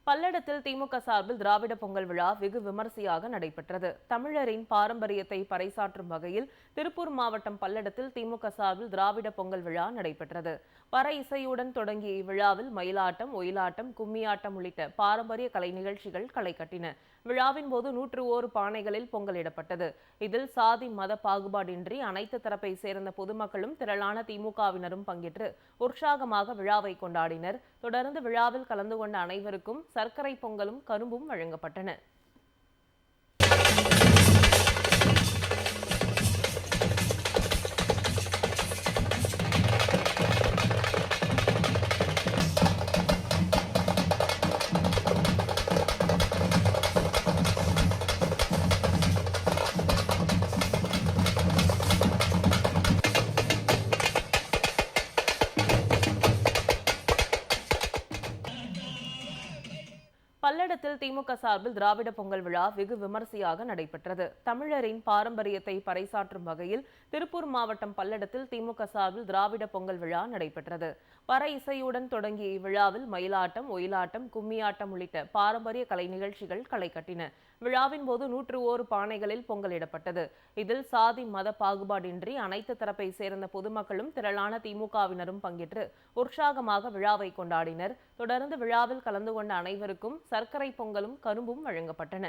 பல்லடத்தில் திமுக சார்பில் திராவிட பொங்கல் விழா வெகு விமரிசையாக நடைபெற்றது. தமிழரின் பாரம்பரியத்தை பறைசாற்றும் வகையில் திருப்பூர் மாவட்டம் பல்லடத்தில் திமுக சார்பில் திராவிட பொங்கல் விழா நடைபெற்றது. பறை இசையுடன் தொடங்கிய இவ்விழாவில் மயிலாட்டம், ஒயிலாட்டம், கும்மியாட்டம் உள்ளிட்ட பாரம்பரிய கலை நிகழ்ச்சிகள் களை கட்டின. விழாவின் போது 101 பானைகளில் பொங்கலிடப்பட்டது. இதில் சாதி மத பாகுபாடின்றி அனைத்து தரப்பை சேர்ந்த பொதுமக்களும் திரளான திமுகவினரும் பங்கேற்று உற்சாகமாக விழாவை கொண்டாடினர். தொடர்ந்து விழாவில் கலந்து கொண்ட அனைவருக்கும் சர்க்கரை பொங்கலும் கரும்பும் வழங்கப்பட்டன. பல்லடத்தில் திமுக சார்பில் திராவிட பொங்கல் விழா வெகு விமரிசையாக நடைபெற்றது. தமிழரின் பாரம்பரியத்தை பறைசாற்றும் வகையில் திருப்பூர் மாவட்டம் பல்லடத்தில் திமுக சார்பில் திராவிட பொங்கல் விழா நடைபெற்றது. பறை இசையுடன் தொடங்கிய இவ்விழாவில் மயிலாட்டம், ஒயிலாட்டம், கும்மியாட்டம் உள்ளிட்ட பாரம்பரிய கலை நிகழ்ச்சிகள் களை கட்டின. விழாவின் போது 101 பானைகளில் பொங்கலிடப்பட்டது. இதில் சாதி மத பாகுபாடின்றி அனைத்து தரப்பை சேர்ந்த பொதுமக்களும் திரளான திமுகவினரும் பங்கேற்று உற்சாகமாக விழாவை கொண்டாடினர். தொடர்ந்து விழாவில் கலந்து கொண்ட அனைவருக்கும் சர்க்கரை பொங்கலும் கரும்பும் வழங்கப்பட்டன.